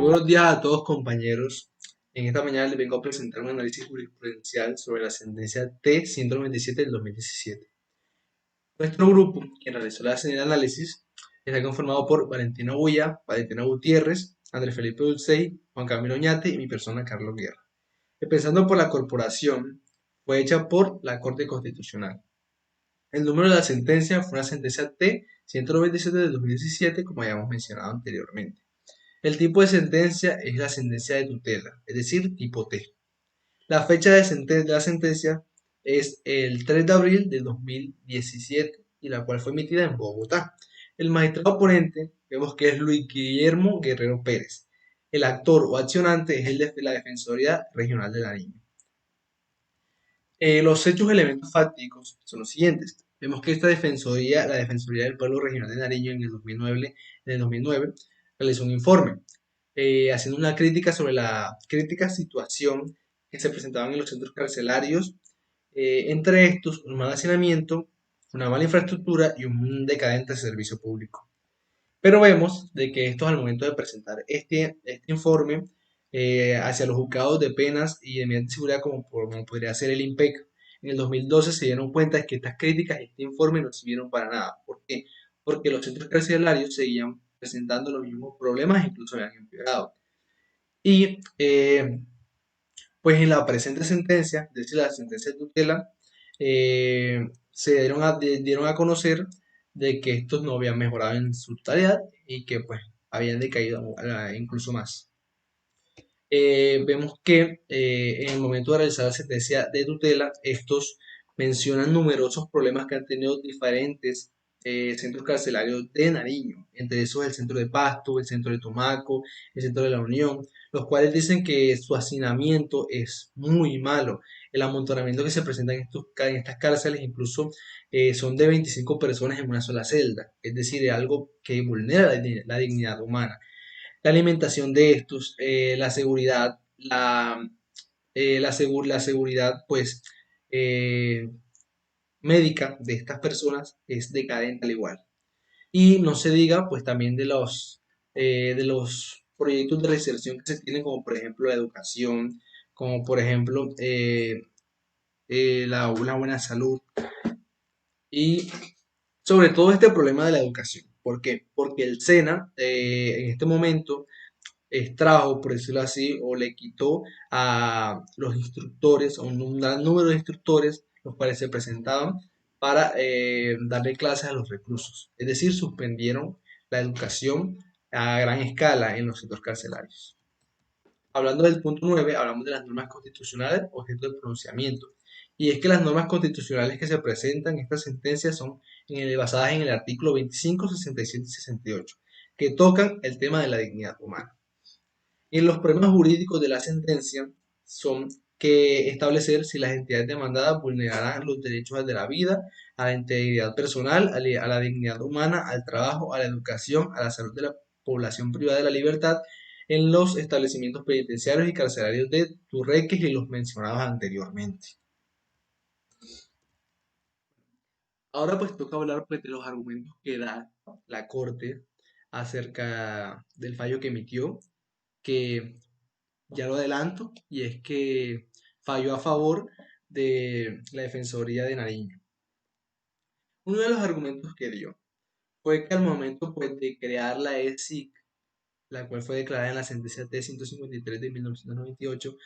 buenos días a todos compañeros. En esta mañana les vengo a presentar un análisis jurisprudencial sobre la sentencia T-197 del 2017. Nuestro grupo, quien realizó el análisis, está conformado por Valentina Bulla, Valentina Gutiérrez, Andrés Felipe Dulcey, Juan Camilo Oñate y mi persona Carlos Guerra. Empezando por la corporación, fue hecha por la Corte Constitucional. El número de la sentencia fue una sentencia T-197 del 2017, como habíamos mencionado anteriormente. El tipo de sentencia es la sentencia de tutela, es decir, tipo T. La fecha de la sentencia es el 3 de abril del 2017 y la cual fue emitida en Bogotá. El magistrado ponente vemos que es Luis Guillermo Guerrero Pérez. El actor o accionante es el de la Defensoría Regional de Nariño. Los hechos elementos fácticos son los siguientes. Vemos que esta defensoría, la Defensoría del Pueblo Regional de Nariño en el 2009 realizó un informe haciendo una crítica sobre la crítica situación que se presentaban en los centros carcelarios, entre estos un mal hacinamiento, una mala infraestructura y un decadente servicio público. Pero vemos de que estos al momento de presentar este informe hacia los juzgados de penas y de medidas de seguridad como podría ser el IMPEC, en el 2012 se dieron cuenta de que estas críticas y este informe no sirvieron para nada. ¿Por qué? Porque los centros carcelarios seguían presentando los mismos problemas, incluso habían empeorado. Y pues en la presente sentencia, es decir, la sentencia de tutela, dieron a conocer de que estos no habían mejorado en su totalidad y que pues habían decaído incluso más. Vemos que en el momento de realizar la sentencia de tutela, estos mencionan numerosos problemas que han tenido diferentes centros carcelarios de Nariño, entre esos el centro de Pasto, el centro de Tumaco, el centro de La Unión, los cuales dicen que su hacinamiento es muy malo. El amontonamiento que se presenta en estas cárceles incluso son de 25 personas en una sola celda, es decir, es algo que vulnera la dignidad humana. La alimentación de estos, la seguridad, la seguridad pues eh, médica de estas personas es decadente al igual. Y no se diga pues también de los proyectos de reinserción que se tienen, como por ejemplo la educación, como por ejemplo la buena salud y sobre todo este problema de la educación. ¿Por qué? Porque el SENA en este momento extrajo, por decirlo así, o le quitó a los instructores, a un gran número de instructores, los cuales se presentaban para darle clases a los reclusos. Es decir, suspendieron la educación a gran escala en los centros carcelarios. Hablando del punto 9, hablamos de las normas constitucionales objeto de pronunciamiento. Y es que las normas constitucionales que se presentan en esta sentencia son basadas en el artículo 25, 67 y 68, que tocan el tema de la dignidad humana. Y los problemas jurídicos de la sentencia son que establecer si las entidades demandadas vulnerarán los derechos de la vida, a la integridad personal, a la dignidad humana, al trabajo, a la educación, a la salud de la población privada de la libertad en los establecimientos penitenciarios y carcelarios de Turreques y los mencionados anteriormente. Ahora pues toca hablar pues, de los argumentos que da la Corte acerca del fallo que emitió, que ya lo adelanto, y es que falló a favor de la Defensoría de Nariño. Uno de los argumentos que dio fue que al momento pues, de crear la ESIC, la cual fue declarada en la sentencia T-153 de 1998,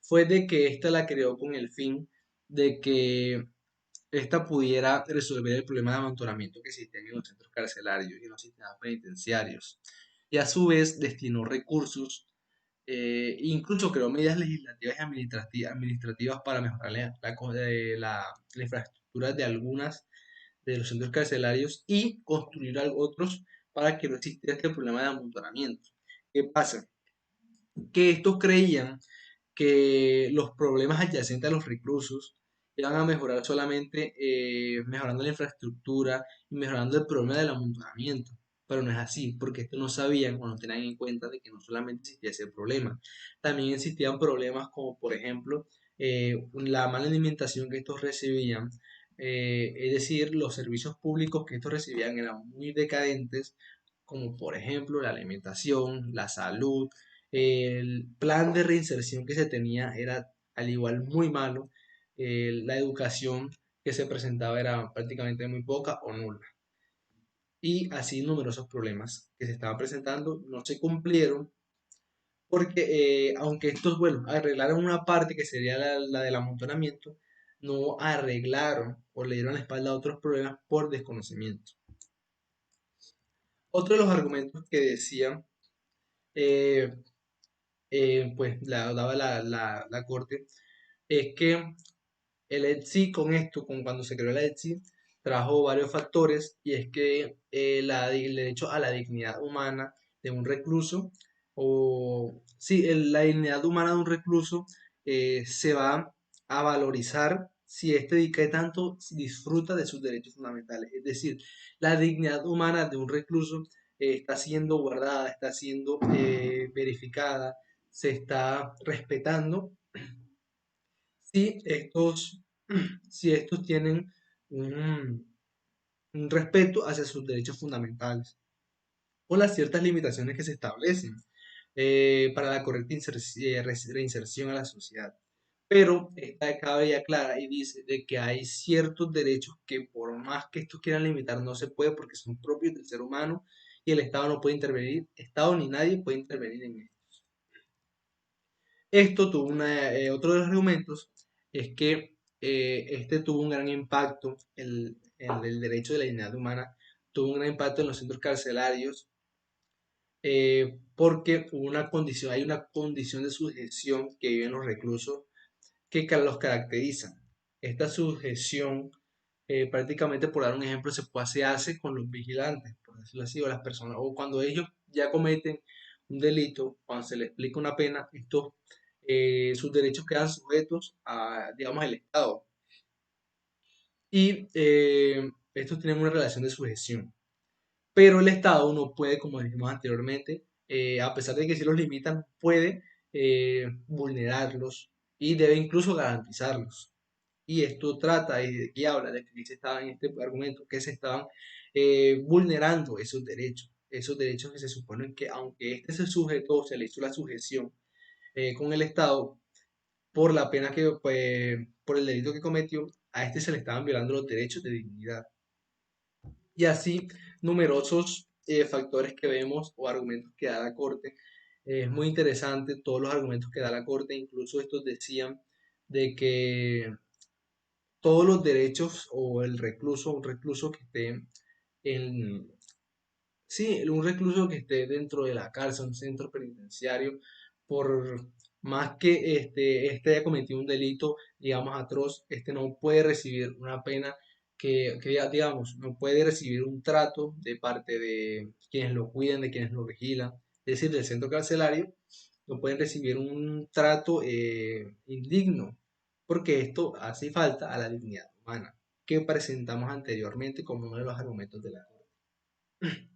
fue de que ésta la creó con el fin de que ésta pudiera resolver el problema de amontonamiento que existía en los centros carcelarios y en los sistemas penitenciarios. Y a su vez destinó recursos, incluso creó medidas legislativas y administrativas para mejorar la infraestructura de algunas de los centros carcelarios y construir otros para que no existiera este problema de amontonamiento. ¿Qué pasa? Que estos creían que los problemas adyacentes a los reclusos iban a mejorar solamente mejorando la infraestructura y mejorando el problema del amontonamiento. Pero no es así, porque esto no sabían o no tenían en cuenta de que no solamente existía ese problema, también existían problemas como por ejemplo la mala alimentación que estos recibían, es decir, los servicios públicos que estos recibían eran muy decadentes, como por ejemplo la alimentación, la salud, El plan de reinserción que se tenía era al igual muy malo. La educación que se presentaba era prácticamente muy poca o nula. Y así numerosos problemas que se estaban presentando no se cumplieron porque aunque estos, bueno, arreglaron una parte que sería la del amontonamiento, no arreglaron o le dieron la espalda a otros problemas por desconocimiento. Otro de los argumentos que decían, eh, pues daba la corte, es que el ETSI con esto, con cuando se creó el ETSI, trajo varios factores y es que el derecho a la dignidad humana de un recluso, o sí, la dignidad humana de un recluso se va a valorizar si éste que tanto disfruta de sus derechos fundamentales. Es decir, la dignidad humana de un recluso está siendo guardada, está siendo verificada, se está respetando si estos, si estos tienen un, un respeto hacia sus derechos fundamentales o las ciertas limitaciones que se establecen para la correcta reinserción a la sociedad. Pero esta acaba y aclara y dice de que hay ciertos derechos que por más que estos quieran limitar no se puede porque son propios del ser humano y el Estado no puede intervenir, Estado ni nadie puede intervenir en esto. Esto tuvo otro de los argumentos es que este tuvo un gran impacto, el derecho de la dignidad humana tuvo un gran impacto en los centros carcelarios porque hubo una condición, hay una condición de sujeción que viven los reclusos que los caracteriza. Esta sujeción, prácticamente por dar un ejemplo, se hace con los vigilantes, por decirlo así, o las personas, o cuando ellos ya cometen un delito, cuando se les explica una pena, sus derechos quedan sujetos a, digamos, al Estado. Y estos tienen una relación de sujeción. Pero el Estado no puede, como dijimos anteriormente, a pesar de que si los limitan, puede vulnerarlos y debe incluso garantizarlos. Y esto trata y habla de que se estaban en este argumento, que se estaban vulnerando esos derechos que se suponen que aunque este se sujetó, se le hizo la sujeción con el Estado por la pena que, pues, por el delito que cometió, a este se le estaban violando los derechos de dignidad. Y así numerosos factores que vemos o argumentos que da la Corte. Es muy interesante todos los argumentos que da la Corte, incluso estos decían de que todos los derechos o un recluso que esté en, sí, un recluso que esté dentro de la cárcel, un centro penitenciario, por más que este haya cometido un delito, digamos, atroz, este no puede recibir una pena digamos, no puede recibir un trato de parte de quienes lo cuidan, de quienes lo vigilan, es decir, del centro carcelario, no pueden recibir un trato indigno, porque esto hace falta a la dignidad humana, que presentamos anteriormente como uno de los argumentos de la Corte.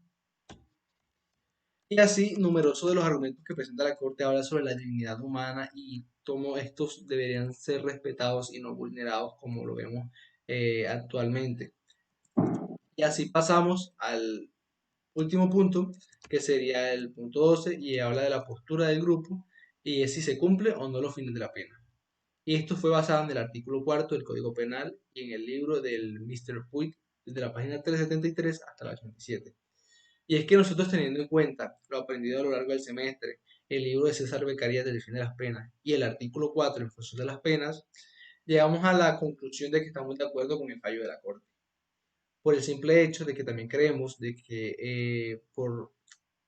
Y así, numerosos de los argumentos que presenta la Corte habla sobre la dignidad humana y cómo estos deberían ser respetados y no vulnerados como lo vemos actualmente. Y así pasamos al último punto, que sería el punto 12 y habla de la postura del grupo y es si se cumple o no los fines de la pena. Y esto fue basado en el artículo cuarto del Código Penal y en el libro del Mr. Puig, desde la página 373 hasta la 87. Y es que nosotros teniendo en cuenta lo aprendido a lo largo del semestre, el libro de César Beccaria del fin de las penas y el artículo 4 en función de las penas, llegamos a la conclusión de que estamos de acuerdo con el fallo de la Corte. Por el simple hecho de que también creemos de que por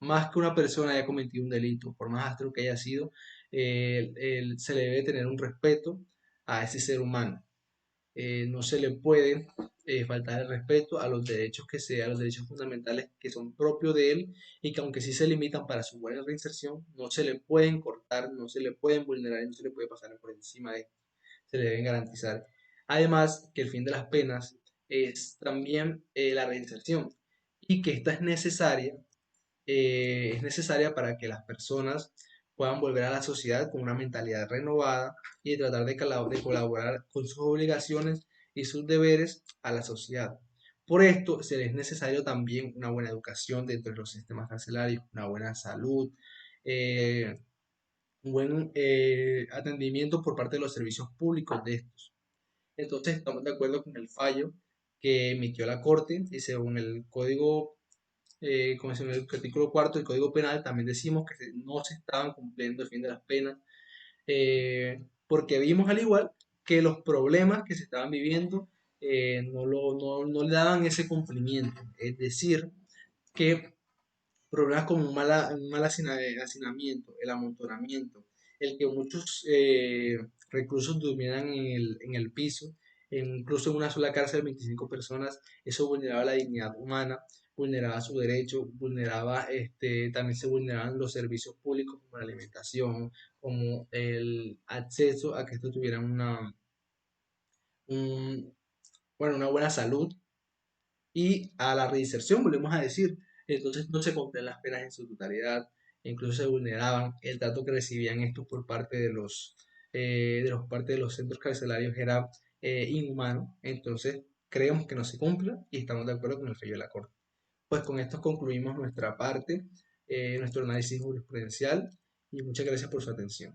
más que una persona haya cometido un delito, por más astro que haya sido, se le debe tener un respeto a ese ser humano. No se le puede faltar el respeto a los derechos a los derechos fundamentales que son propios de él y que aunque sí se limitan para su buena reinserción, no se le pueden cortar, no se le pueden vulnerar, no se le puede pasar por encima de, se le deben garantizar. Además, que el fin de las penas es también la reinserción y que esta es necesaria para que las personas puedan volver a la sociedad con una mentalidad renovada y tratar de colaborar con sus obligaciones y sus deberes a la sociedad. Por esto, se les es necesario también una buena educación dentro de los sistemas carcelarios, una buena salud, un buen atendimiento por parte de los servicios públicos de estos. Entonces, estamos de acuerdo con el fallo que emitió la Corte y según el Código, como según el artículo cuarto del Código Penal, también decimos que no se estaban cumpliendo el fin de las penas, porque vimos al igual que los problemas que se estaban viviendo no le daban ese cumplimiento. Es decir, que problemas como un mal hacinamiento, el amontonamiento, el que muchos reclusos durmieran en el piso, incluso en una sola cárcel 25 personas, eso vulneraba la dignidad humana, vulneraba su derecho, vulneraba, también se vulneraban los servicios públicos como la alimentación, como el acceso a que estos tuvieran un- bueno, una buena salud y a la reinserción, volvemos a decir. Entonces no se cumplían las penas en su totalidad, incluso se vulneraban. El trato que recibían estos por parte de los centros carcelarios era inhumano. Entonces creemos que no se cumpla y estamos de acuerdo con el fallo de la Corte. Pues con esto concluimos nuestra parte, nuestro análisis jurisprudencial y muchas gracias por su atención.